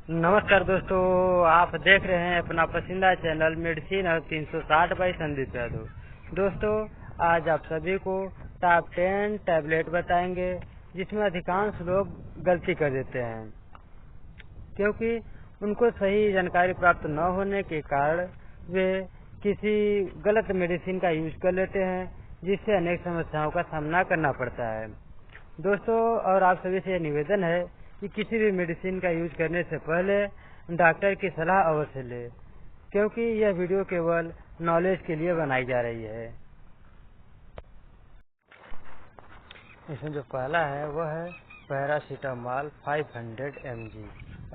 नमस्कार दोस्तों, आप देख रहे हैं अपना पसंदीदा चैनल मेडिसिन और 360 बाई संदीप यादव। दोस्तों, आज आप सभी को टॉप 10 टैबलेट बताएंगे जिसमें अधिकांश लोग गलती कर देते हैं, क्योंकि उनको सही जानकारी प्राप्त न होने के कारण वे किसी गलत मेडिसिन का यूज कर लेते हैं, जिससे अनेक समस्याओं का सामना करना पड़ता है। दोस्तों, और आप सभी से निवेदन है कि किसी भी मेडिसिन का यूज करने से पहले डॉक्टर की सलाह अवश्य लें, क्योंकि यह वीडियो केवल नॉलेज के लिए बनाई जा रही है। इसमें जो पहला है वह है पैरासीटामोल 500 mg।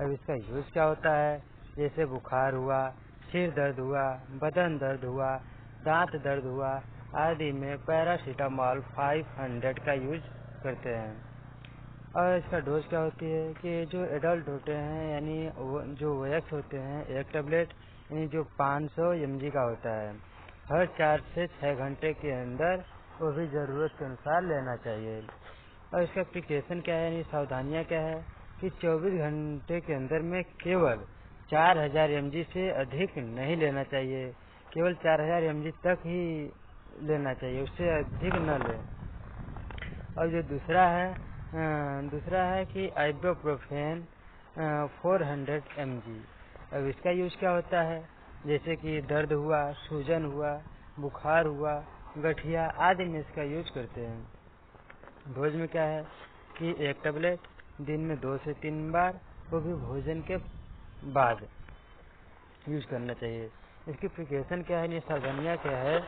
अब इसका यूज क्या होता है? जैसे बुखार हुआ, सिर दर्द हुआ, बदन दर्द हुआ, दांत दर्द हुआ आदि में पैरासीटामोल 500 का यूज करते हैं। और इसका डोज क्या होती है कि जो एडल्ट होते हैं, यानी जो वयस्क होते हैं, एक टेबलेट यानी जो 500 mg का होता है, हर 4 से 6 घंटे के अंदर वो भी जरूरत के अनुसार लेना चाहिए। और इसका एप्लीकेशन क्या है, यानी सावधानियां क्या है कि 24 घंटे के अंदर में केवल 4000 mg से अधिक नहीं लेना चाहिए। केवल 4000 mg तक ही लेना चाहिए, उससे अधिक न लें। और जो दूसरा है कि आइबुप्रोफेन 400 mg। अब इसका यूज क्या होता है? जैसे कि दर्द हुआ, सूजन हुआ, बुखार हुआ, गठिया आदि में इसका यूज करते हैं। डोज में क्या है कि एक टेबलेट दिन में 2 से 3 बार, वो भी भोजन के बाद यूज करना चाहिए। इसकी प्रिकॉशन क्या है, सावधानियां क्या है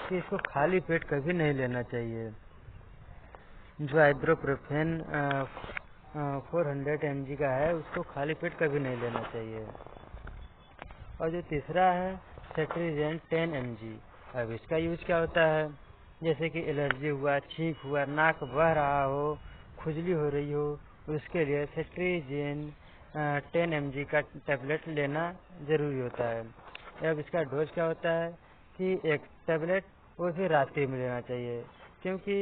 कि इसको खाली पेट कभी नहीं लेना चाहिए। जो आइबुप्रोफेन 400 mg का है, उसको खाली पेट कभी नहीं लेना चाहिए। और जो तीसरा है सेट्रिजिन 10 mg। अब इसका यूज क्या होता है? जैसे कि एलर्जी हुआ, छींक हुआ, नाक बह रहा हो, खुजली हो रही हो, उसके लिए सेट्रिजिन 10 mg का टेबलेट लेना जरूरी होता है। अब इसका डोज क्या होता है कि एक टेबलेट वो भी रात्रि में लेना चाहिए, क्योंकि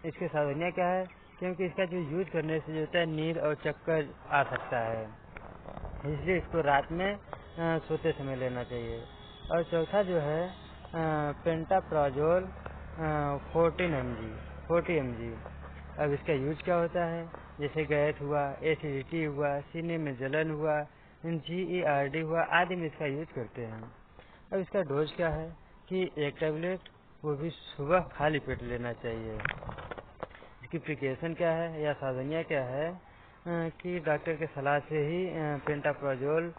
इसकी सावधानियां क्या है, क्योंकि इसका जो यूज करने से जो होता है नींद और चक्कर आ सकता है, इसलिए इसको रात में सोते समय लेना चाहिए। और चौथा जो है पेंटाप्राजोल 40 mg। अब इसका यूज क्या होता है? जैसे गैस हुआ, एसिडिटी हुआ, सीने में जलन हुआ, GERD हुआ आदि में इसका यूज करते हैं। अब इसका डोज क्या है कि एक टेबलेट वो भी सुबह खाली पेट लेना चाहिए। इसकी प्रिकॉशन क्या है या सावधानियां क्या है कि डॉक्टर के सलाह से ही पेंटाप्राजोल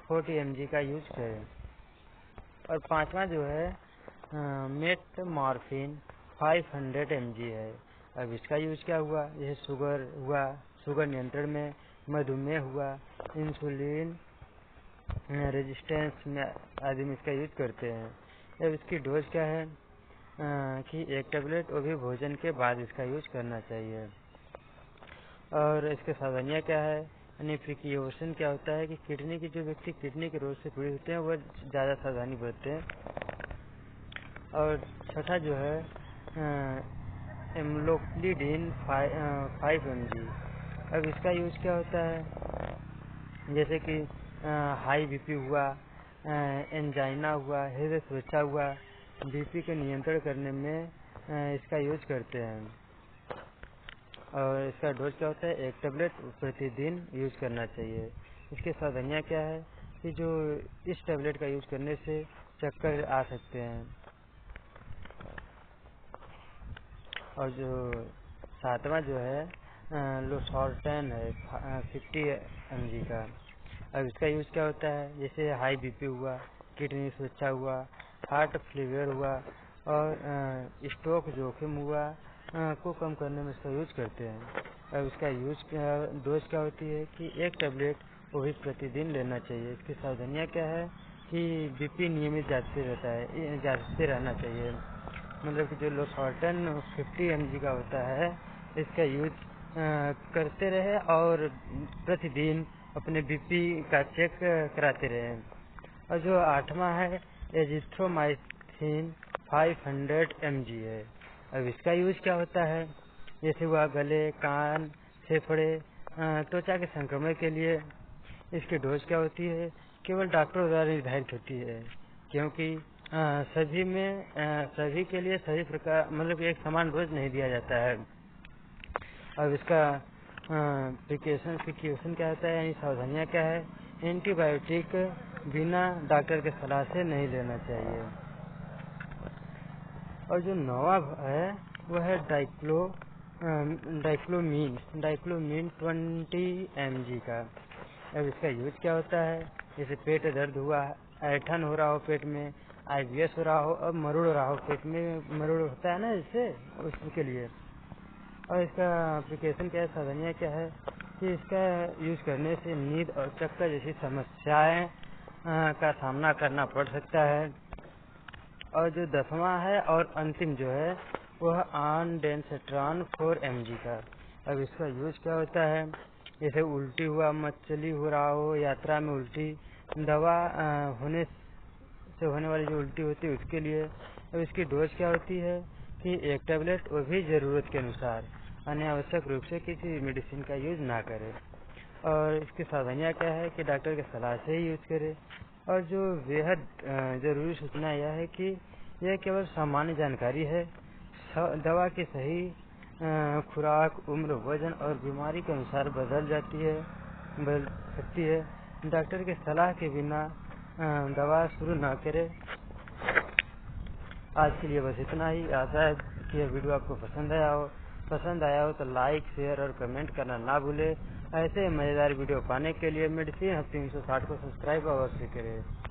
40 mg का यूज करें। और पांचवा जो है मेटमॉर्फिन 500 mg है। अब इसका यूज क्या हुआ? जैसे शुगर हुआ, शुगर नियंत्रण में, मधुमेह हुआ, इंसुलिन रेजिस्टेंस में आदि में इसका यूज करते हैं। अब इसकी डोज क्या है कि एक टेबलेट वो भी भोजन के बाद इसका यूज करना चाहिए। और इसके सावधानियां क्या है, यानी प्रिकॉशन क्या होता है कि किडनी की जो व्यक्ति किडनी के रोग से पीड़ित होते हैं वह ज़्यादा सावधानी बरतते हैं। और छठा जो है एम्लोक्लिडिन 5 mg। अब इसका यूज क्या होता है? जैसे कि हाई बीपी हुआ, एंजाइना हुआ, हृदय सुरक्षा हुआ, बीपी के नियंत्रण करने में इसका यूज करते हैं। और इसका डोज क्या होता है? एक टेबलेट प्रतिदिन यूज करना चाहिए। इसके सावधानियां क्या है कि जो इस टेबलेट का यूज करने से चक्कर आ सकते हैं। और जो सातवां जो है लोसर्टेन है 50 mg का। अब इसका यूज क्या होता है? जैसे हाई बीपी हुआ, किडनी सुरक्षा हुआ, हार्ट फेलियर हुआ और स्ट्रोक जोखिम हुआ को कम करने में इसका यूज करते हैं। अब इसका डोज क्या होती है कि एक टेबलेट वो भी प्रतिदिन लेना चाहिए। इसकी सावधानियां क्या है कि बीपी नियमित जांचते रहना चाहिए। मतलब कि जो लोसर्टेन 50 mg का होता है, इसका यूज करते रहे और प्रतिदिन अपने बीपी का चेक कराते रहे। और जो आठवां है एजिथ्रोमाइसिन 500 mg है। अब इसका यूज क्या होता है? जैसे हुआ गले, कान, फेफड़े, त्वचा के संक्रमण के लिए, इसकी डोज क्या होती है, केवल डॉक्टरों द्वारा निर्धारित होती है, क्योंकि सभी के लिए सभी प्रकार मतलब एक समान डोज नहीं दिया जाता है। अब इसका प्रिकॉशन क्या होता है, यानी सावधानियाँ क्या है। एंटीबायोटिक बिना डॉक्टर के सलाह से नहीं लेना चाहिए। और जो नवा है वह है डाइक्लोमीन 20 mg का। अब इसका यूज क्या होता है, जैसे पेट दर्द हुआ, ऐठन हो रहा हो पेट में, IBS हो रहा हो, अब मरुड़ हो रहा हो, पेट में मरुड़ होता है ना जिससे, उसके लिए। और इसका एप्लीकेशन क्या है, सावधानियाँ क्या है कि इसका यूज करने से नींद और चक्कर जैसी समस्याएं का सामना करना पड़ सकता है। और जो 10वां है और अंतिम जो है वह ऑनडेंसेट्रॉन 4 mg का। अब इसका यूज क्या होता है, जैसे उल्टी हुआ, मचली हो रहा हो, यात्रा में उल्टी, दवा होने से होने वाली जो उल्टी होती है उसके लिए। अब इसकी डोज क्या होती है कि 1 टैबलेट, वो भी ज़रूरत के अनुसार, अनावश्यक रूप से किसी मेडिसिन का यूज ना करें। और इसकी सावधानियाँ क्या है कि डॉक्टर की सलाह से ही यूज करें। और जो बेहद ज़रूरी सूचना यह है कि यह केवल सामान्य जानकारी है। दवा की सही खुराक, उम्र, वजन और बीमारी के अनुसार बदल सकती है। डॉक्टर की सलाह के बिना दवा शुरू न करें। आज के लिए बस इतना ही। आशा है कि यह वीडियो आपको पसंद आया हो तो लाइक, शेयर और कमेंट करना ना भूले। ऐसे मज़ेदार वीडियो पाने के लिए मेडिसिन हब 360 को सब्सक्राइब अवश्य करें।